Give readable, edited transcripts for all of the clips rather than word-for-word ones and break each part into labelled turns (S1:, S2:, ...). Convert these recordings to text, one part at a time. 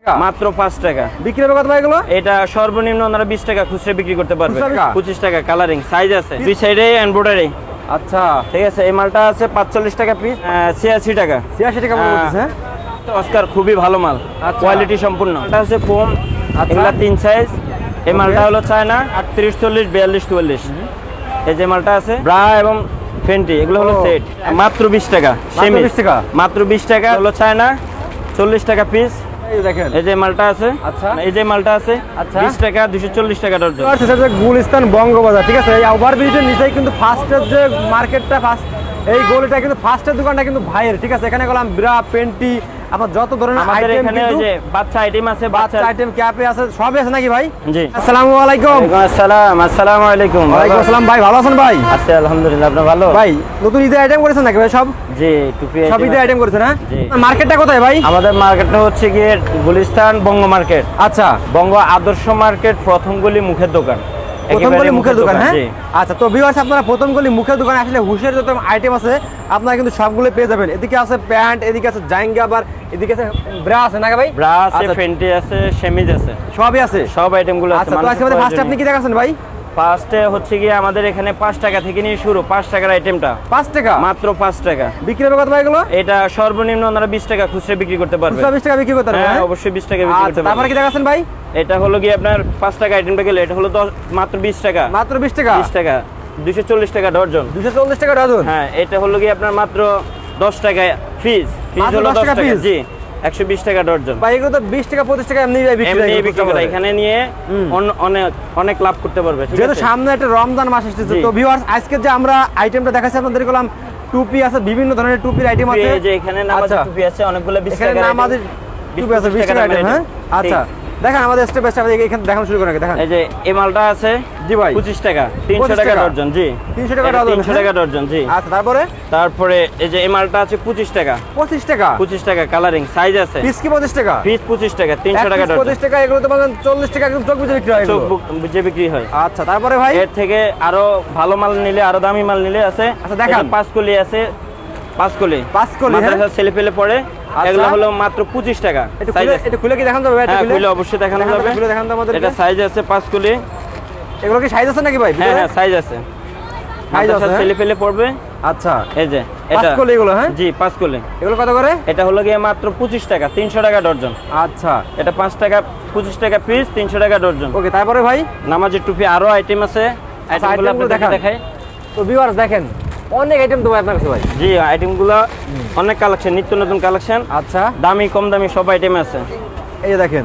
S1: মাত্র 5 টাকা
S2: বিক্রি হবে কত ভাই এগুলো?
S1: এটা সর্বনিম্ন ওনারা 20 টাকা খুচরা বিক্রি করতে পারবে।
S2: খুচরা টাকা?
S1: 25 টাকা কালারিং সাইজ আছে, দুই সাইডে এমব্রয়ডারি।
S2: আচ্ছা
S1: ঠিক আছে, এই মালটা আছে 45 টাকা পিস, 86 টাকা।
S2: 86 টাকা মনে হচ্ছে। হ্যাঁ
S1: অস্কার খুবই ভালো মাল,
S2: আচ্ছা।
S1: কোয়ালিটি সম্পূর্ণ। এটা আছে ফোম,
S2: আচ্ছা।
S1: এগুলা 3 সাইজ। এই মালটা হলো চায়না 38 40 42 44। এই যে মালটা আছে ব্রা এবং ফেন্টি, এগুলো হলো সেট, মাত্র 20 টাকা।
S2: মাত্র 20 টাকা?
S1: মাত্র 20 টাকা। হলো চায়না 40 টাকা পিস।
S2: এই দেখেন
S1: এই যে মালটা আছে,
S2: আচ্ছা।
S1: এই যে মালটা আছে
S2: আচ্ছা।
S1: 20 টাকা 240 টাকা ডজন।
S2: সেটা গুলিস্তান বঙ্গবাজার, ঠিক আছে। এই ওভারব্রিজের নিচেই কিন্তু ফার্স্টের যে মার্কেটটা, ফার্স্ট এই গলিটা কিন্তু ফার্স্টের দোকানটা কিন্তু ভাইয়ের, ঠিক আছে। এখানে গেলাম ব্রা পেন্টি, আপনার যত ধরনের
S1: আমাদের
S2: আইটেম,
S1: এখানে ওই
S2: কিন্তু
S1: যে বাচ্চা আইটেম আছে,
S2: বাচ্চা আইটেম ক্যাপে আছে, সবই আছে নাকি ভাই?
S1: জি।
S2: আসসালামু আলাইকুম।
S1: আসসালামু আলাইকুম।
S2: ওয়ালাইকুম আসসালাম ভাই, ভালো আছেন ভাই?
S1: আছি আলহামদুলিল্লাহ, আপনি ভালো?
S2: ভাই নতুন ঈদের আইটেম করেছেন নাকি ভাই? সব
S1: জি, টুপি
S2: সব ঈদের আইটেম করেছেন? হ্যাঁ।
S1: জি।
S2: মার্কেটটা কোথায় ভাই?
S1: আমাদের মার্কেটটা হচ্ছে গিয়ে গুলিস্তান বঙ্গ মার্কেট।
S2: আচ্ছা,
S1: বঙ্গ আদর্শ মার্কেট, প্রথম গলি মুখের দোকান।
S2: প্রথম গলি মুখের দোকান। হ্যাঁ
S1: জি।
S2: আচ্ছা, তো ভিউয়ার্স আপনারা প্রথম গলি মুখের দোকানে আসলে হুশের যত আইটেম আছে আপনারা কিন্তু সবগুলো পেয়ে যাবেন। এদিকে আছে প্যান্ট, এদিকে আছে জাইঙ্গা, আবার এদিকে আছে ব্রা আছে না ভাই?
S1: ব্রা আছে,
S2: আচ্ছা।
S1: ফেন্টি আছে, সেমিজ আছে,
S2: সবই আছে।
S1: সব আইটেম গুলো আছে।
S2: আচ্ছা, তো আজকে ফার্স্ট আপনি কি দেখাচ্ছেন ভাই?
S1: ফার্স্টে হচ্ছে গিয়ে আমাদের এখানে 5 টাকা থেকে নিয়ে শুরু, 5 টাকার আইটেমটা
S2: 5 টাকা,
S1: মাত্র 5 টাকা।
S2: বিক্রি হবে কত ভাই এগুলো?
S1: এটা সর্বনিম্ন ওনারা 20 টাকা খুচরা বিক্রি করতে পারবে।
S2: 20 টাকা বিক্রি করতে পারবেন?
S1: হ্যাঁ,
S2: হ্যাঁ
S1: অবশ্যই 20 টাকা বিক্রি করতে
S2: আচ্ছা,
S1: পারবে।
S2: তারপরে কি দেখাচ্ছেন ভাই?
S1: এটা হলো গিয়ে আপনার 5 টাকা আইটেমটা গেলে এটা হলো মাত্র 20 টাকা।
S2: মাত্র 20 টাকা?
S1: 20 টাকা 240 টাকা ডজন।
S2: 240 টাকা ডজন?
S1: হ্যাঁ, এটা হলো গিয়ে আপনার মাত্র 10 টাকা ফিস। ফিস
S2: মাত্র
S1: হলো
S2: 10
S1: 10
S2: টাকা
S1: টাকা।
S2: পিস?
S1: জি, 120 টাকা ডজন।
S2: ভাই এগুলো তো 20 টাকা 25 টাকা এমনি
S1: বিক্রি করে এখানে নিয়ে অনেক অনেক লাভ করতে পারবে। ঠিক
S2: যেহেতু
S1: আছে,
S2: সামনে একটা রমজান মাস আসতেছে,
S1: জি।
S2: তো ভিউয়ার্স আজকে যে আমরা আইটেমটা দেখাচ্ছি আপনাদের, বললাম টুপি আছে, বিভিন্ন ধরনের টুপির আইটেম আছে।
S1: এই যে এখানে নামাজের
S2: আচ্ছা।
S1: টুপি আছে অনেকগুলো 20
S2: এখানে
S1: টাকা।
S2: নামাজের টুপি আছে 20 টাকা আইটেম। হ্যাঁ আচ্ছা, দেখেন আমাদের স্টেপ বাই স্টেপ এখানে দেখানো শুরু করেন আগে, দেখেন।
S1: এই যে এই মালটা আছে
S2: জি ভাই
S1: 25 টাকা, 300 টাকা ডজন। জি,
S2: 300 টাকা
S1: এটা
S2: ডজন?
S1: 300 টাকা ডজন। জি।
S2: আচ্ছা,
S1: তারপরে এই যে এই মালটা আছে 25 টাকা।
S2: 25 টাকা?
S1: 25 টাকা কালারিং সাইজ আছে।
S2: পিস কি 25 টাকা?
S1: পিস 25 টাকা, 300 টাকা ডজন।
S2: 25 টাকা, এগুলো তো বলেন 40 টাকা একদম চোখ বুঝে বিক্রি হয়
S1: চোখ
S2: এগুলো।
S1: বুঝে বিক্রি হয়।
S2: আচ্ছা, তারপরে ভাই
S1: এর থেকে আরো ভালো মাল নিলে, আরো দামি মাল নিলে আছে।
S2: আচ্ছা, দেখান।
S1: 5 কলি আছে, 5 কলি।
S2: 5 কলি, হ্যাঁ।
S1: মাদ্রাসা ছেলে পেলে পড়ে,
S2: আচ্ছা।
S1: এগুলো হলো মাত্র 25 টাকা।
S2: এটা খুলে কি দেখান যাবে ভাই? এটা
S1: হ্যাঁ, খুলে অবশ্যই দেখানো যাবে।
S2: খুলে দেখান তো আমাদের।
S1: এটা সাইজ আছে 5 কলি।
S2: এগুলো কি সাইজ আছে নাকি ভাই?
S1: হ্যাঁ হ্যাঁ, সাইজ আছে।
S2: সাইজ আছে,
S1: মাদ্রাসা ছেলে পেলে পড়বে।
S2: আচ্ছা,
S1: এই যে
S2: 5
S1: এটা
S2: কলি এগুলো? হ্যাঁ
S1: জি, 5 কলি।
S2: এগুলো কত করে?
S1: এটা হলো গিয়ে মাত্র 25 টাকা, 300 টাকা ডজন।
S2: আচ্ছা,
S1: এটা 5 টাকা 25 টাকা পিস, 300 টাকা ডজন।
S2: ওকে, তারপরে ভাই
S1: নামাজের টুপি আরো আইটেম আছে, আইটেমগুলো
S2: আইটেমগুলো
S1: আপনাদের
S2: দেখান।
S1: দেখাই।
S2: তো ভিউয়ার্স দেখেন অনেক আইটেম তো ভাই আপনার কাছে ভাই।
S1: জি, আইটেমগুলো অনেক কালেকশন, নিত্য নতুন কালেকশন।
S2: আচ্ছা,
S1: দামি কম দামি সব আইটেম আছে।
S2: এই যে দেখেন।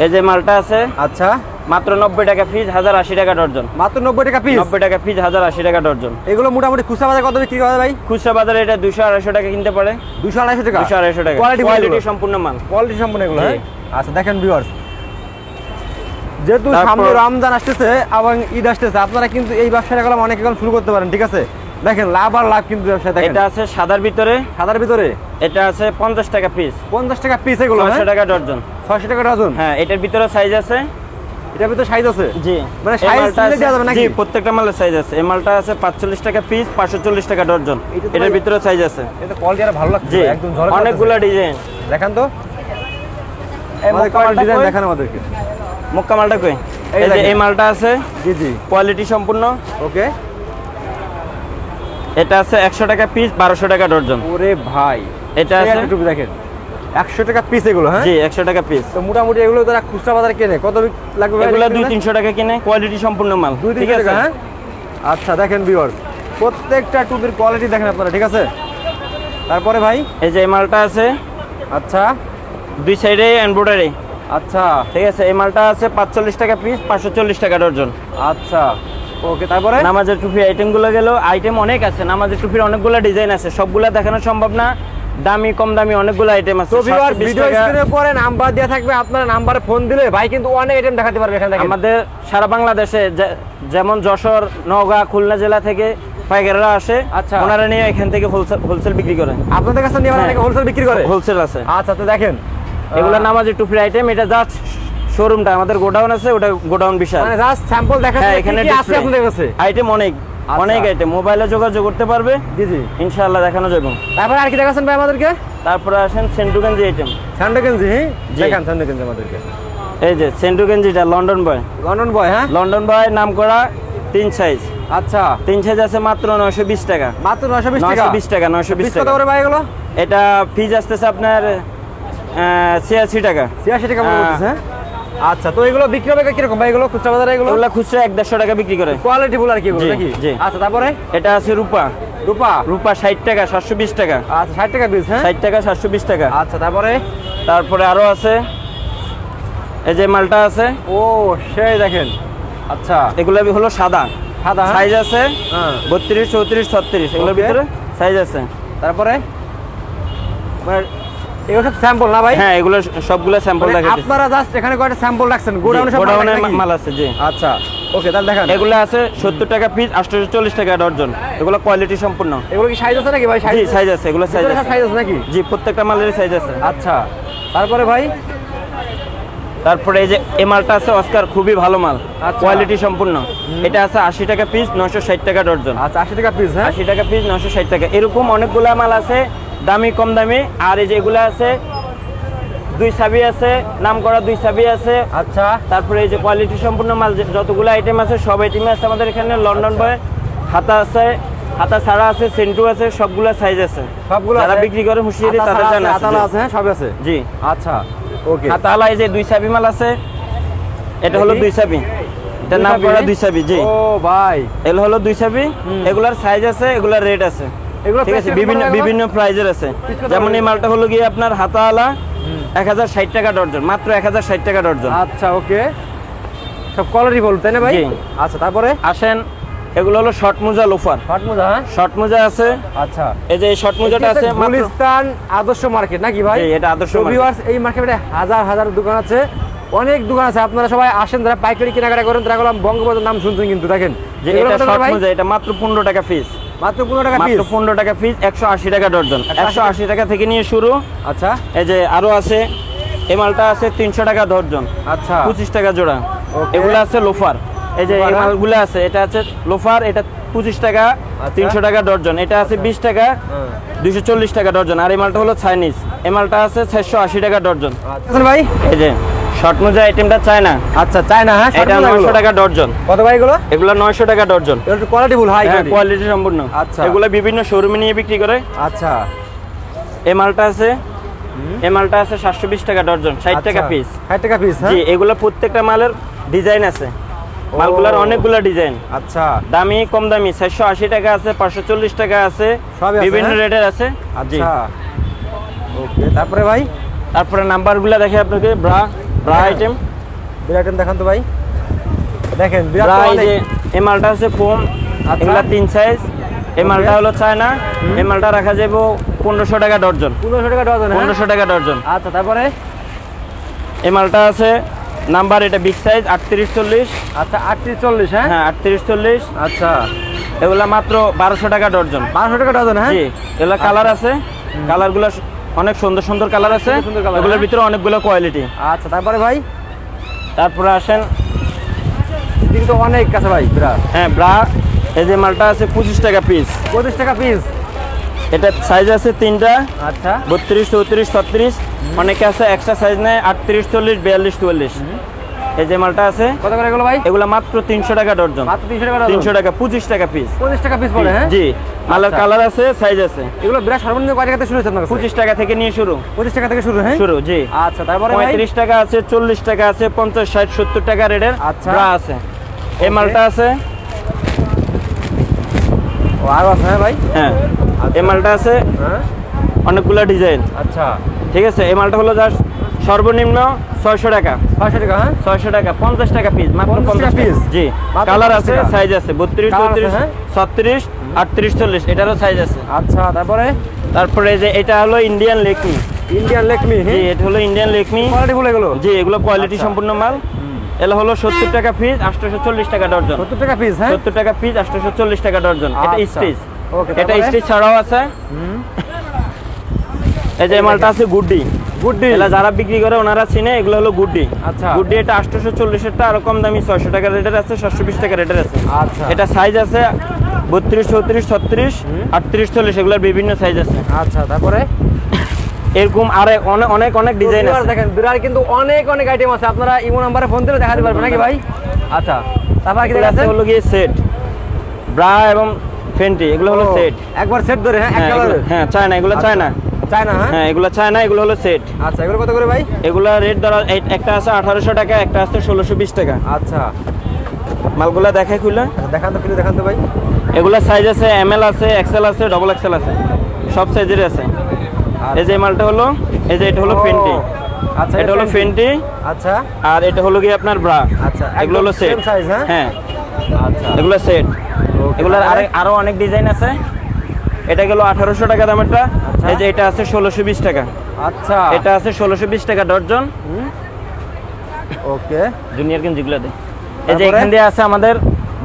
S1: এই যে মালটা আছে
S2: আচ্ছা,
S1: মাত্র 90 টাকা পিস, 1080 টাকা ডজন।
S2: মাত্র 90 টাকা পিস?
S1: 90 টাকা পিস, 1080 টাকা ডজন।
S2: এগুলো মোটামুটি খুচরা বাজারে কত বিক্রি করে ভাই?
S1: খুচরা বাজারে এটা 200-250 টাকা কিনতে পারে।
S2: 200-250 টাকা?
S1: 200-250 টাকা।
S2: কোয়ালিটি
S1: কোয়ালিটি সম্পূর্ণ মাল।
S2: কোয়ালিটি সম্পূর্ণ এগুলো?
S1: জি।
S2: হ্যাঁ আচ্ছা, দেখেন ভিউয়ার্স, যেহেতু
S1: তারপর-
S2: সামনে রমজান আসতেছে এবং ঈদ আসতেছে, আপনারা কিন্তু এই ব্যবসাটা করলাম অনেক এখন শুরু করতে পারেন, ঠিক আছে। দেখেন লাভ আর লাভ কিন্তু ব্যবসা। দেখেন
S1: এটা আছে সাদার ভিতরে,
S2: সাদার ভিতরে
S1: এটা আছে 50 টাকা পিস,
S2: 50 টাকা পিস এগুলো?
S1: 600 টাকা ডজন।
S2: 600 টাকা ডজন?
S1: হ্যাঁ, এটার ভিতরে সাইজ আছে।
S2: এটার ভিতরে সাইজ আছে?
S1: জি,
S2: মানে
S1: এই
S2: size
S1: মালটা
S2: নিলে
S1: আছে-
S2: দেওয়া যাবে নাকি?
S1: জি, প্রত্যেকটা মালের সাইজ আছে। এই মালটা আছে 45 টাকা পিস, 540 টাকা ডজন।
S2: এটা তো
S1: এটার
S2: ভাই-
S1: ভিতরে সাইজ আছে।
S2: এটা কোয়ালিটি আর ভালো লাগছে
S1: জি,
S2: ভাই, একদম ঝলক
S1: অনেকগুলো ডিজাইন।
S2: করতেছে। দেখান তো
S1: এই
S2: আমাদের
S1: মক্কা
S2: কোয়ালিটি
S1: মালটা
S2: ডিজাইন
S1: কই?
S2: দেখান আমাদেরকে।
S1: মক্কা মালটা কই?
S2: এই
S1: এই যে
S2: দেখেন।
S1: এই মালটা আছে,
S2: জি জি,
S1: কোয়ালিটি সম্পূর্ণ।
S2: ওকে।
S1: এটা আছে 100 টাকা পিস, 1200 টাকা ডজন।
S2: ওরে ভাই,
S1: এটা
S2: এই
S1: আছে
S2: একটা টুপি দেখেন 100 টাকা পিস এগুলো? হ্যাঁ
S1: জি, 100 টাকা পিস।
S2: তো মোটামুটি এগুলো যারা খুচরা বাজারে কেনে কত লাগবে ভাই?
S1: এগুলা 200-300 টাকা কিনে, কোয়ালিটি সম্পূর্ণ মাল।
S2: 200-300
S1: ঠিক আছে।
S2: টাকা? হ্যাঁ আচ্ছা, দেখেন ভিউয়ার্স প্রত্যেকটা টুপির কোয়ালিটি দেখেন আপনারা, ঠিক আছে। তারপরে ভাই
S1: এই যে এই মালটা আছে,
S2: আচ্ছা
S1: দুই সাইডে এমব্রয়ডারি।
S2: আচ্ছা
S1: ঠিক আছে, এই মালটা আছে 45 টাকা পিস, 540 টাকা ডজন।
S2: আচ্ছা, ওকে। তারপরে
S1: নামাজের টুপি আইটেমগুলো গেল, আইটেম অনেক আছে। নামাজের টুপির অনেকগুলো ডিজাইন আছে, সবগুলা দেখানো সম্ভব না। দামি কম দামি অনেকগুলো আইটেম আছে।
S2: তো ভিউয়ার্স
S1: 720
S2: ভিডিও
S1: টাকা।
S2: স্ক্রিনের পরে নাম্বার দেওয়া থাকবে, আপনারা নাম্বারে ফোন দিলে ভাই কিন্তু অনেক আইটেম দেখাতে পারবে এখানে। দেখেন
S1: আমাদের সারা বাংলাদেশে যেমন যশোর, নওগাঁ, খুলনা জেলা থেকে পাইকাররা আসে।
S2: আচ্ছা।
S1: ওনারা নিয়ে এখান থেকে হোলসেল বিক্রি করে।
S2: আপনাদের কাছে নিয়ে অনেকে হোলসেল বিক্রি করে?
S1: হোলসেল আছে।
S2: আচ্ছা, তো দেখেন
S1: এগুলো নামাজের টুপির আইটেম। এটা জাস্ট শোরুমটা, আমাদের গোডাউন আছে, ওটা গোডাউন বিশাল।
S2: মানে জাস্ট স্যাম্পল দেখা
S1: হ্যাঁ,
S2: যায়
S1: এখানে
S2: কি আছে আপনাদের কাছে?
S1: আইটেম অনেক। অনেক আইটেম, মোবাইলে যোগাযোগ করতে পারবে,
S2: জি জি।
S1: ইনশাআল্লাহ দেখানো যাবে।
S2: তারপরে আর কি দেখাচ্ছেন ভাই আমাদেরকে?
S1: তারপরে আসেন সেন্টু গেঞ্জি আইটেম।
S2: স্যান্ডো গেঞ্জি, হ্যাঁ
S1: জি।
S2: দেখান স্যান্ডো গেঞ্জি আমাদেরকে।
S1: এই যে সেন্টু গেঞ্জিটা লন্ডন বয়,
S2: লন্ডন বয়, হ্যাঁ
S1: লন্ডন বয় নাম করা 3 সাইজ।
S2: আচ্ছা,
S1: 3 সাইজ আছে মাত্র 920 টাকা।
S2: মাত্র 920 টাকা।
S1: 920 টাকা, 920
S2: পিস কত
S1: টাকা।
S2: করে ভাই এগুলো?
S1: এটা ফিজ আসতেছে আপনার 86 টাকা।
S2: 86 টাকা মনে করতেছে, হ্যাঁ? আচ্ছা, তো এগুলো বিক্রি হবে কিরকম ভাই? এগুলো খুচরা বাজারে এগুলো
S1: এগুলো খুচরা 150 টাকা বিক্রি করে।
S2: কোয়ালিটি ফুল আর কি এগুলো
S1: জি,
S2: নাকি?
S1: জি।
S2: আচ্ছা, তারপরে
S1: এটা আছে রূপা,
S2: রূপা,
S1: রূপা 60 টাকা, 720 টাকা।
S2: আচ্ছা 60 টাকা পিস, হ্যাঁ
S1: 60 টাকা, 720 টাকা।
S2: আচ্ছা, তারপরে
S1: তারপরে আরো আছে এই যে মালটা আছে,
S2: ও সেই দেখেন, আচ্ছা
S1: এগুলো হলো সাদা,
S2: সাদা, হ্যাঁ?
S1: সাইজ আছে
S2: হ্যাঁ।
S1: 32, 34, 36, এগুলোর
S2: Okay.
S1: ভিতরে সাইজ আছে।
S2: তারপরে মানে এগুলো সব স্যাম্পল না ভাই?
S1: হ্যাঁ, এগুলো সবগুলো স্যাম্পল
S2: মানে
S1: দেখাচ্ছি।
S2: আপনারা জাস্ট এখানে কয়টা স্যাম্পল রাখছেন? গোডাউনে সব
S1: গোডাউনে
S2: মাল
S1: মাল আছে, জি।
S2: আচ্ছা, ওকে, তাহলে দেখান।
S1: এগুলো আছে 70 টাকা পিস, 840 টাকা ডজন। এগুলো কোয়ালিটি সম্পূর্ণ।
S2: এগুলো কি সাইজ আছে নাকি ভাই?
S1: জি, সাইজ আছে, এগুলো সাইজ আছে।
S2: সাইজ আছে নাকি?
S1: জি, প্রত্যেকটা মালের সাইজ আছে।
S2: আচ্ছা, তারপরে ভাই
S1: তারপরে এই যে এই মালটা আছে অস্কার, খুবই ভালো মাল,
S2: আচ্ছা।
S1: কোয়ালিটি সম্পূর্ণ। এটা আছে 80 টাকা পিস, 960 টাকা ডজন।
S2: আচ্ছা 80 টাকা পিস, হ্যাঁ
S1: 80 টাকা পিস, 960 টাকা। এরকম অনেকগুলা মাল আছে, দামি কম দামি। আর এই যে এগুলা আছে 2 সাবি আছে, নাম করা 2 সাবি আছে।
S2: আচ্ছা,
S1: তারপরে এই যে কোয়ালিটি সম্পূর্ণ মাল যতগুলো আইটেম আছে সব আইটেমই আছে আমাদের এখানে। লন্ডন বয়, হাতা আছে, হাতা ছাড়া আছে, সেন্টু আছে, সবগুলা সাইজ আছে।
S2: সবগুলো
S1: যারা
S2: আছে?
S1: বিক্রি করে হুঁশিয়ারি
S2: আতা
S1: তাদের
S2: ছাড়া
S1: জানা
S2: আছে,
S1: আছে,
S2: আতালা
S1: জি।
S2: আছে, হ্যাঁ সব আছে।
S1: জি,
S2: আচ্ছা, ওকে।
S1: হাতা আলা এই যে 2 সাবি মাল আছে, এটা হলো
S2: দেখি।
S1: 2 সাবি, এটা
S2: দুই
S1: নাম
S2: সাবি?
S1: করা 2 সাবি, জি।
S2: ও ভাই,
S1: এগুলো হলো 2 সাবি, এগুলার সাইজ আছে, এগুলার রেট আছে,
S2: এগুলো
S1: ঠিক আছে,
S2: price
S1: বিভিন্ন
S2: কিরকম
S1: বিভিন্ন প্রাইজের আছে।
S2: Piece কত
S1: যেমন
S2: করে?
S1: এই মালটা হলো গিয়ে আপনার হাতা আলা 1060 টাকা ডজন, মাত্র 1060 টাকা ডজন।
S2: আচ্ছা, ওকে, সব কোয়ালিটি বল তাই না ভাই?
S1: জি।
S2: আচ্ছা, তারপরে
S1: আসেন, এগুলো হলো শর্ট মোজা লোফার।
S2: হট মোজা, হ্যাঁ
S1: শর্ট মোজা আছে,
S2: আচ্ছা।
S1: এই যে এই শর্ট মোজাটা আছে মাত্র।
S2: গুলিস্তান আদর্শ মার্কেট নাকি ভাই?
S1: জি, এটা আদর্শ
S2: তো
S1: market।
S2: viewers, এই মার্কেটে হাজার হাজার দোকান আছে, অনেক দোকান আছে। আপনারা সবাই আসেন, যারা পাইকারি কেনাকাটা করেন তারা বললাম বঙ্গবন্ধুর নাম শুনছেন কিন্তু দেখেন
S1: যে
S2: এগুলো
S1: এটা
S2: কত করে
S1: শর্ট
S2: ভাই?
S1: মোজা, এটা মাত্র 15 টাকা পিস,
S2: মাত্র 15 টাকা পিস।
S1: মাত্র 15 টাকা পিস, 180 টাকা ডজন। 180 টাকা থেকে নিয়ে শুরু।
S2: আচ্ছা,
S1: এই যে আরো আছে, এই মালটা আছে 300 টাকা ডজন,
S2: আচ্ছা,
S1: 25 টাকা জোড়া।
S2: Okay.
S1: এগুলো আছে লোফার, এই যে এই
S2: লোফার, হ্যাঁ?
S1: মালগুলো আছে, এটা আছে লোফার, এটা 25 টাকা,
S2: আচ্ছা।
S1: 300 টাকা ডজন। এটা আছে 20 টাকা,
S2: হ্যাঁ।
S1: 240 টাকা ডজন। আর এই মালটা হলো চাইনিজ, এই মালটা আছে 680 টাকা ডজন।
S2: আচ্ছা ভাই,
S1: এই যে শর্ট মোজা আইটেমটা চায়না,
S2: আচ্ছা চায়না, হ্যাঁ
S1: এটা 900 টাকা ডজন।
S2: কত ভাই এগুলো?
S1: এগুলো 900 টাকা ডজন।
S2: এটা কোয়ালিটি ফুল, হাই
S1: হ্যাঁ,
S2: কোয়ালিটি।
S1: কোয়ালিটি সম্পূর্ণ।
S2: আচ্ছা।
S1: এগুলো বিভিন্ন শোরুমে নিয়ে বিক্রি করে।
S2: আচ্ছা,
S1: এই মালটা আছে, এই মালটা আছে 720 টাকা ডজন, 60 টাকা পিস।
S2: 60 টাকা পিস, হ্যাঁ
S1: জি, এগুলো প্রত্যেকটা মালের ডিজাইন আছে, মালগুলোর অনেকগুলো ডিজাইন,
S2: আচ্ছা,
S1: দামি কম দামি, 480 টাকা আছে, 540 টাকা আছে,
S2: সবই আছে,
S1: বিভিন্ন
S2: হ্যাঁ?
S1: রেটের আছে। জি,
S2: আচ্ছা, ওকে। তারপরে ভাই
S1: তারপরে নাম্বারগুলো দেখে আপনাকে, ব্রা ব্রা আইটেম,
S2: বিরাট আইটেম দেখান তো ভাই, দেখেন বিরাট
S1: ব্রা।
S2: তো
S1: এই
S2: অনেক।
S1: যে এই মালটা আছে ফোম,
S2: আচ্ছা।
S1: এগুলা 3 সাইজ। এই মালটা হলো চায়না, এই মালটা রাখা যাবে 1500 টাকা ডজন,
S2: 1500 টাকা ডজন, হ্যাঁ?
S1: 1500 টাকা ডজন।
S2: আচ্ছা, তারপরে
S1: এই মালটা আছে নাম্বার, এটা বিগ সাইজ 38 40,
S2: আচ্ছা 38 40, হ্যাঁ
S1: হ্যাঁ 38 40।
S2: আচ্ছা,
S1: এগুলা মাত্র 1200 টাকা ডজন।
S2: 1200 টাকা ডজন, হ্যাঁ
S1: জি, এগুলা কালার আছে, কালারগুলো অনেক সুন্দর সুন্দর কালার আছে,
S2: সুন্দর সুন্দর colour,
S1: এগুলোর
S2: হ্যাঁ?
S1: ভিতরে অনেকগুলো কোয়ালিটি।
S2: আচ্ছা, তারপরে ভাই
S1: তারপরে আসেন,
S2: কিন্তু অনেক কাছে ভাই বিরাট।
S1: হ্যাঁ ব্রা, এই যে মালটা আছে 25 টাকা পিস,
S2: 25 টাকা পিস,
S1: এটা সাইজ আছে 3টা,
S2: আচ্ছা
S1: 32 34 36, অনেকে আছে এক্সট্রা সাইজ নেয় 38 40 42 44। এই যে মালটা আছে,
S2: কত করে এগুলো ভাই?
S1: এগুলা মাত্র 300 টাকা ডজন,
S2: মাত্র 300 টাকা ডজন,
S1: 300 টাকা, 25 টাকা পিস।
S2: 25 টাকা পিস পড়ে, হ্যাঁ
S1: জি, মালের
S2: আচ্ছা।
S1: কালার আছে, সাইজ আছে।
S2: এগুলো বিরাট সর্বনিম্ন কয় টাকা থেকে শুরু হচ্ছে আপনার কাছে?
S1: 25 টাকা থেকে নিয়ে শুরু,
S2: 25 টাকা থেকে শুরু, হ্যাঁ
S1: শুরু জি।
S2: আচ্ছা, তারপরে ভাই
S1: 35 টাকা আছে, 40 টাকা আছে, 50 60 70 টাকা রেটের
S2: আচ্ছা।
S1: ব্রা আছে। এই
S2: Okay.
S1: মালটা আছে,
S2: ও আরো আছে, হ্যাঁ ভাই,
S1: হ্যাঁ
S2: আচ্ছা।
S1: এই মালটা আছে,
S2: হ্যাঁ
S1: অনেকগুলো ডিজাইন,
S2: আচ্ছা,
S1: ঠিক আছে। এই মালটা হলো জাস্ট সর্বনিম্ন 600 টাকা,
S2: 600 টাকা, হ্যাঁ
S1: 600 টাকা, 50 টাকা পিস, মাত্র
S2: 50 টাকা
S1: 50
S2: piece?
S1: পিস। জি,
S2: মাত্র
S1: কালার
S2: 50
S1: আছে,
S2: টাকা।
S1: সাইজ আছে 32
S2: Colour আছে,
S1: 34
S2: হ্যাঁ?
S1: 36 38 40, এটারও সাইজ আছে।
S2: আচ্ছা, তারপরে
S1: তারপরে এই যে এটা হলো ইন্ডিয়ান লেকমি,
S2: ইন্ডিয়ান লেকমি,
S1: জি
S2: হ্যাঁ
S1: এটা হলো ইন্ডিয়ান লেকমি,
S2: কোয়ালিটি ফুল এগুলো,
S1: জি এগুলো কোয়ালিটি
S2: আচ্ছা।
S1: সম্পূর্ণ মাল। এগুলো হলো 70 টাকা পিস, 840 টাকা ডজন,
S2: 70 টাকা পিস, হ্যাঁ
S1: 70 টাকা পিস, 840 টাকা ডজন। এটা
S2: আচ্ছা।
S1: স্টিচ,
S2: ওকে,
S1: এটা
S2: তারপরে?
S1: স্টিচ ছাড়াও আছে। এই যে এই মালটা আছে গুড্ডি,
S2: গুড্ডি,
S1: এগুলা যারা বিক্রি করে ওনারা চিনে, এগুলো হলো গুড্ডি।
S2: আচ্ছা।
S1: গুড্ডি এটা 840 এরটা আরো কম দামি 600 টাকা রেটের আছে, 720 টাকা রেটের আছে।
S2: আচ্ছা,
S1: এটা সাইজ আছে 32, 34, 36, 38, 40 এগুলোর বিভিন্ন সাইজ আছে।
S2: আচ্ছা, তারপরে
S1: এরকম আর অনেক অনেক ডিজাইন
S2: বিড়াল
S1: আছে।
S2: দেখেন, বিড়াল কিন্তু অনেক অনেক আইটেম আছে, আপনারা ইমো নাম্বারে ফোন দিলে দেখাতে পারবেন নাকি ভাই? আচ্ছা, তারপর কি
S1: এগুলো
S2: দেখাচ্ছে?
S1: আছে হলো গিয়ে সেট, ব্রা এবং ফেন্টি, এগুলো হলো সেট।
S2: একবার সেট ধরে, হ্যাঁ, এক কালারের।
S1: হ্যাঁ চায়না, এগুলো চায়না।
S2: চায়না, হ্যাঁ।
S1: হ্যাঁ এগুলো চায়না, এগুলো হলো সেট।
S2: আচ্ছা, এগুলো কত করে ভাই?
S1: এগুলা রেট ধরা একটা আছে 1800 টাকা, একটা আছে 1620 টাকা।
S2: আচ্ছা,
S1: মালগুলা দেখাই খুলে।
S2: দেখান তো, দেখান তো ভাই।
S1: এগুলা সাইজ আছে এমএল আছে, এক্সেল আছে, ডবল এক্সেল আছে, সব সাইজের আছে। এই যে মালটা হলো, এই যে এটা হলো ফেন্টি।
S2: আচ্ছা,
S1: এটা হলো ফেন্টি।
S2: আচ্ছা,
S1: আর এটা হলো কি আপনার ব্রা।
S2: আচ্ছা,
S1: এগুলো হলো সেট
S2: সাইজ, হ্যাঁ।
S1: হ্যাঁ
S2: আচ্ছা,
S1: এগুলো সেট।
S2: Okay,
S1: এগুলোর
S2: তারপরে?
S1: আরো অনেক ডিজাইন আছে। এটা গেল 1800 টাকা দামেরটা।
S2: আচ্ছা।
S1: এই যে এটা আছে 1620 টাকা।
S2: আচ্ছা,
S1: এটা আছে 1620 টাকা ডজন।
S2: ওকে।
S1: জুনিয়র গেঞ্জিগুলো দে। এই যে
S2: তারপরে?
S1: এখান দিয়ে আছে আমাদের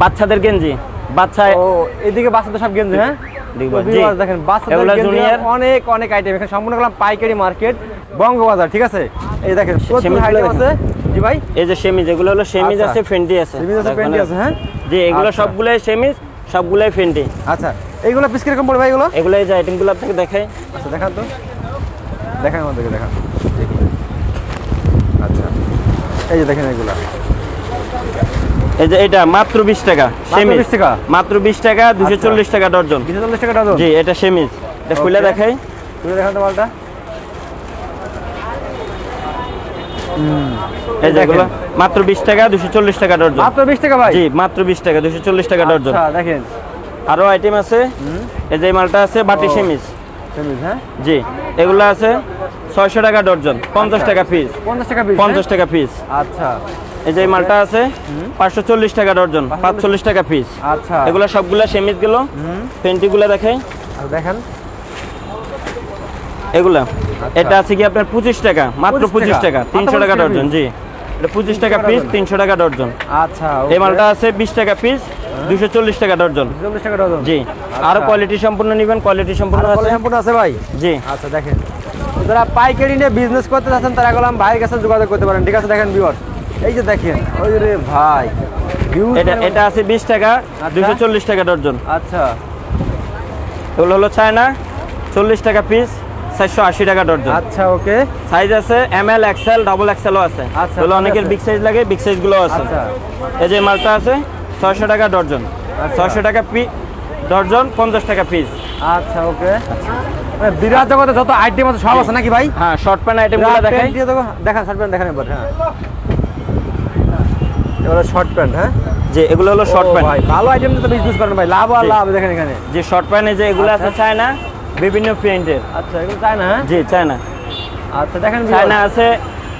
S1: বাচ্চাদের গেঞ্জি। বাচ্চা
S2: ও, এদিকে বাচ্চাদের সব গেঞ্জি, হ্যাঁ।
S1: দেখবো,
S2: তো
S1: জি।
S2: viewers দেখেন, বাচ্চাদের
S1: এগুলা
S2: গেঞ্জি
S1: junior।
S2: অনেক অনেক আইটেম, এখানে সম্পূর্ণ গেলাম পাইকারি মার্কেট বঙ্গবাজার, ঠিক আছে। এই দেখেন প্রচুর
S1: সেমিজগুলো
S2: আইটেম
S1: দেখেন।
S2: আছে। জি ভাই,
S1: এই যে সেমিজ, এগুলো হলো সেমিজ
S2: আচ্ছা।
S1: আছে, ফেন্টি আছে।
S2: সেমিজ আছে, ফেন্টি আছে, হ্যাঁ।
S1: জি এগুলো
S2: আচ্ছা।
S1: সবগুলাই সেমিজ, সবগুলাই ফেন্টি।
S2: আচ্ছা, এইগুলো পিস কিরকম পড়বে ভাই এগুলো?
S1: এগুলো এই যে আইটেমগুলো আপনাকে দেখাই।
S2: আচ্ছা, দেখান তো, দেখান আমাদেরকে, দেখান। আচ্ছা, এই যে দেখেন এগুলা
S1: এই যে এটা মাত্র 20 টাকা
S2: মাত্র
S1: সেমিজ।
S2: 20 টাকা?
S1: মাত্র 20 টাকা, 240 টাকা ডজন।
S2: 240 টাকা ডজন।
S1: জি এটা সেমিজ। এটা খুলে
S2: Okay.
S1: দেখাই।
S2: তুমি দেখান তো মালটা।
S1: এই যে এগুলো মাত্র 20 টাকা, 240 টাকা ডজন।
S2: মাত্র 20 টাকা ভাই?
S1: জি মাত্র 20 টাকা, 240 টাকা ডজন।
S2: আচ্ছা, দেখেন
S1: আরো আইটেম আছে। এই যে এই মালটা আছে বাটি সেমিজ।
S2: সেমিজ, হ্যাঁ।
S1: জি এগুলো আছে 600 টাকা ডজন, 50 টাকা পিস।
S2: 50 টাকা পিস,
S1: 50 টাকা পিস।
S2: আচ্ছা,
S1: এই যে এই মালটা আছে 540 টাকা ডজন, 540 টাকা পিস।
S2: আচ্ছা,
S1: এগুলো সবগুলা সেমিজ গুলো। পেন্টিগুলো দেখাই।
S2: আর দেখেন
S1: এগুলা এটা আছে কি আপনার 25 টাকা, মাত্র 25 টাকা, 300 টাকা
S2: মাত্র 25
S1: ডজন। জি এটা 25 টাকা পিস, 300 টাকা ডজন।
S2: আচ্ছা,
S1: এই মালটা আছে 20 টাকা পিস, 240 টাকা ডজন।
S2: 240 টাকা ডজন।
S1: জি আরো কোয়ালিটি সম্পূর্ণ নেবেন, কোয়ালিটি সম্পূর্ণ আছে।
S2: সম্পূর্ণ আছে ভাই।
S1: জি
S2: আচ্ছা, দেখেন তো যারা পাইকারি নিয়ে বিজনেস করতে চাচ্ছেন তারা গেলাম ভাইয়ের কাছে যোগাযোগ করতে পারেন, ঠিক আছে। দেখেন ভিউয়ার, এই যে দেখেন, ওই রে ভাই, huge
S1: এটা
S2: মানে-
S1: এটা আছে 20 টাকা,
S2: আচ্ছা।
S1: 240 টাকা ডজন।
S2: আচ্ছা,
S1: এগুলো হলো চায়না, 40 টাকা পিস, 480 টাকা ডজন।
S2: আচ্ছা, ওকে।
S1: সাইজ আছে এমএল, এক্সেল, ডাবল এক্সেলও আছে।
S2: আচ্ছা,
S1: এগুলো
S2: ঠিক
S1: অনেকের
S2: আছে।
S1: বিগ সাইজ লাগে, বিগ সাইজ গুলো আছে।
S2: আচ্ছা,
S1: এই যে মালটা আছে 600 টাকা ডজন, 600 টাকা ডজন, 50 টাকা পিস।
S2: আচ্ছা, ওকে। মানে বিরাট জগতে যত আইটেম আছে সব আছে নাকি ভাই?
S1: হ্যাঁ শর্ট প্যান্ট আইটেমগুলো দেখাই।
S2: দেখান, শর্ট প্যান্ট দেখান একবার, হ্যাঁ। এগুলো শর্ট প্যান্ট, হ্যাঁ।
S1: যে এগুলো হলো শর্ট
S2: ও
S1: প্যান্ট।
S2: ভাই, ভালো আইটেম তো বিজনেস করেন ভাই, লাভ আর
S1: জি।
S2: লাভ, দেখেন এখানে।
S1: যে শর্ট প্যান্ট যে এগুলো আছে
S2: আচ্ছা।
S1: চায়না, বিভিন্ন প্রিন্টের।
S2: আচ্ছা, এগুলো চাই না, হ্যাঁ।
S1: জি চায়না।
S2: আচ্ছা, দেখেন
S1: চায়না আছে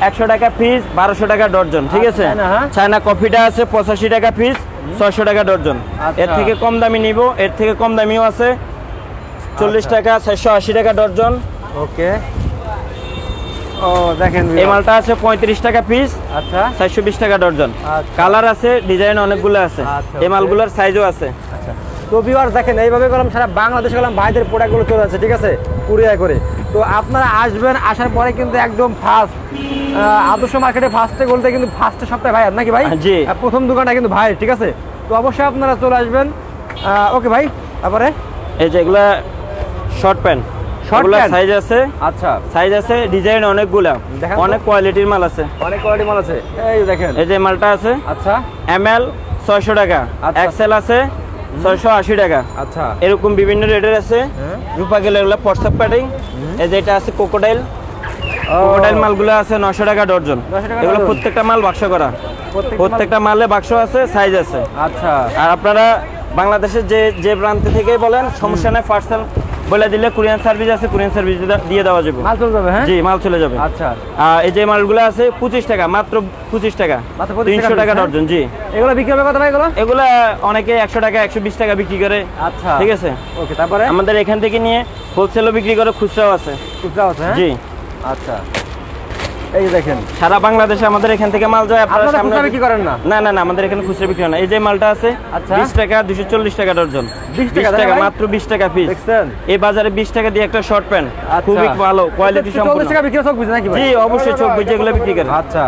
S1: 100 টাকা পিস, 1200 টাকা ডজন, ঠিক আছে।
S2: চায়না, হ্যাঁ।
S1: চায়না কফিটা আছে 85 টাকা পিস, 600 টাকা ডজন।
S2: আচ্ছা।
S1: এর থেকে কম দামি নিব, এর থেকে কম দামিও আছে 40
S2: আচ্ছা।
S1: টাকা, 480 টাকা ডজন।
S2: ওকে। ও দেখেন
S1: এই মালটা আছে 35 টাকা পিস,
S2: আচ্ছা,
S1: 420 টাকা ডজন।
S2: আচ্ছা।
S1: কালার আছে, ডিজাইন অনেকগুলো আছে।
S2: আচ্ছা,
S1: এই
S2: okay।
S1: মালগুলোর সাইজও আছে।
S2: আচ্ছা। তো ভিউয়ার্স দেখেন, এইভাবে গেলাম সারা বাংলাদেশে গেলাম ভাইদের প্রোডাক্টগুলো চলে যাচ্ছে, ঠিক আছে, কুরিয়ার করে। তো আপনারা আসবেন, আসার পরে কিন্তু একদম ফার্স্ট আদর্শ মার্কেটে ফার্স্টে বলতে কিন্তু ফার্স্টে সপ্তাহে ভাই নাকি ভাই?
S1: জি।
S2: প্রথম দোকানটা কিন্তু ভাই, ঠিক আছে। তো অবশ্যই আপনারা চলে আসবেন। ওকে ভাই, তারপরে
S1: এই যে এগুলা শর্ট প্যান্ট,
S2: Short
S1: এগুলা
S2: pant?
S1: সাইজ আছে,
S2: আচ্ছা,
S1: সাইজ আছে, ডিজাইন অনেকগুলা,
S2: দেখান তো।
S1: অনেক কোয়ালিটির মাল আছে।
S2: অনেক কোয়ালিটি মাল আছে, এই যে দেখেন।
S1: এই যে মালটা আছে
S2: আচ্ছা,
S1: এমএল 600 টাকা,
S2: আচ্ছা।
S1: এক্সেল আছে 680 টাকা।
S2: আচ্ছা,
S1: এরকম বিভিন্ন রেটের আছে।
S2: হ্যাঁ।
S1: রূপা গেলে এগুলো হোয়াটসঅ্যাপ প্যাডিং। এই যে এটা আছে কোকোডাইল, কোকোডাইল মালগুলো আছে 900 টাকা ডজন।
S2: 900 টাকা
S1: এগুলো
S2: ডজন।
S1: প্রত্যেকটা মাল বাক্স করা, প্রত্যেকটা মালে বাক্স আছে, সাইজ আছে।
S2: আচ্ছা,
S1: আর আপনারা বাংলাদেশের যে যে প্রান্ত থেকেই বলেন সমস্যা নেই, পার্সেল বলে দিলে কুরিয়ান সার্ভিস আছে, কুরিয়ান সার্ভিস দিয়ে দেওয়া যাবে।
S2: মাল চলে যাবে, হ্যাঁ।
S1: জি মাল চলে যাবে।
S2: আচ্ছা,
S1: আর এই যে মালগুলো আছে 25 টাকা, মাত্র 25 টাকা,
S2: মাত্র 25
S1: 300 টাকা
S2: টাকা piece,
S1: ডজন। জি
S2: এগুলো বিক্রি হবে কত ভাই এগুলো?
S1: এগুলা অনেকে 100 টাকা, 120 টাকা বিক্রি করে।
S2: আচ্ছা,
S1: ঠিক আছে।
S2: ওকে, তারপরে
S1: আমাদের এখান থেকে নিয়ে হোলসেলও বিক্রি করে, খুচরাও আছে।
S2: খুচরা আছে, হ্যাঁ।
S1: জি
S2: আচ্ছা, এই যে দেখেন,
S1: সারা বাংলাদেশে আমাদের এখান থেকে মাল যায়। আপনারা
S2: আপনারা
S1: সামনে
S2: খুচরা বিক্রি করেন না?
S1: না না না, আমাদের এখানে খুচরা বিক্রি হয় না। এই যে মালটা আছে
S2: আচ্ছা।
S1: 20 টাকা, 240 টাকা ডজন।
S2: 20 টাকা,
S1: 20 টাকা,
S2: ভাই?
S1: মাত্র 20 টাকা পিস।
S2: দেখছেন?
S1: এই বাজারে 20 টাকা দিয়ে একটা শর্ট প্যান্ট,
S2: আচ্ছা।
S1: খুবই ভালো কোয়ালিটি
S2: 40
S1: সম্পূর্ণ।
S2: টাকা বিক্রি চোখ বুঝে নাকি ভাই?
S1: জি অবশ্যই 24 যেগুলো বিক্রি করে।
S2: আচ্ছা,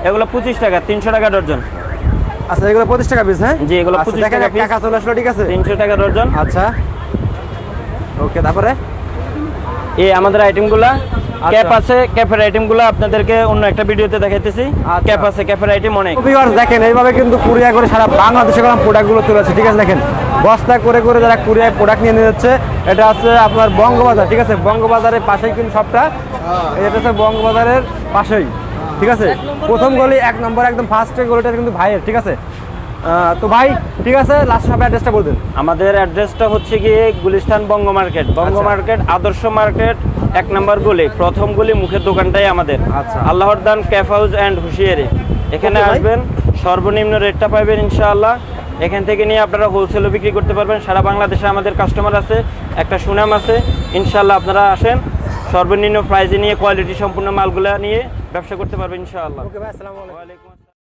S1: এগুলো 25 টাকা, 300 টাকা ডজন।
S2: আচ্ছা এগুলো 25 টাকা পিস, হ্যাঁ?
S1: জি, এগুলো
S2: আচ্ছা,
S1: 25
S2: দেখেন
S1: টাকা
S2: এক
S1: piece।
S2: টাকা চলে আসলো, ঠিক আছে?
S1: 300 টাকা ডজন।
S2: আচ্ছা ওকে, তারপরে
S1: এই আমাদের আইটেমগুলা ক্যাপ আছে, ক্যাপের আইটেমগুলো আপনাদেরকে অন্য একটা ভিডিওতে দেখাইতেছি।
S2: আচ্ছা।
S1: ক্যাপ আছে, ক্যাপের আইটেম অনেক।
S2: ভিউয়ার্স দেখেন এইভাবে কিন্তু কুরিয়ার করে সারা বাংলাদেশে গেলাম প্রোডাক্টগুলো চলে আছে, ঠিক আছে? দেখেন বস্তা করে করে যারা কুরিয়ার প্রোডাক্ট নিয়ে যাচ্ছে, এটা আছে আপনার বঙ্গবাজার, ঠিক আছে? বঙ্গবাজারের পাশেই কিন্তু সবটা, এটা হচ্ছে বঙ্গবাজারের পাশেই, ঠিক আছে? প্রথম গলি 1 নম্বর একদম ফার্স্টের গলিটা কিন্তু ভাইয়ের, ঠিক আছে? তো ভাই ঠিক আছে, লাস্ট সব অ্যাড্রেসটা বলতেন।
S1: আমাদের অ্যাড্রেসটা হচ্ছে গিয়ে গুলিস্তান বঙ্গ মার্কেট, মার্কেট আদর্শ মার্কেট 1 নম্বর গলি, প্রথম গলি, মুখের দোকানটাই আমাদের।
S2: আচ্ছা।
S1: আল্লাহর দান ক্যাফ হাউস অ্যান্ড হুঁশিয়ারি। এখানে
S2: Okay, ভাই।
S1: আসবেন, সর্বনিম্ন রেটটা পাবেন ইনশাআল্লাহ। এখান থেকে নিয়ে আপনারা হোলসেলও বিক্রি করতে পারবেন। সারা বাংলাদেশে আমাদের কাস্টমার আছে, একটা সুনাম আছে। ইনশাআল্লাহ আপনারা আসেন, সর্বনিম্ন প্রাইজে নিয়ে কোয়ালিটি সম্পূর্ণ মালগুলা নিয়ে ব্যবসা করতে পারবেন ইনশাআল্লাহ।
S2: ওকে ভাই, আসসালামু আলাইকুম।
S1: ওয়ালাইকুম আসসালাম।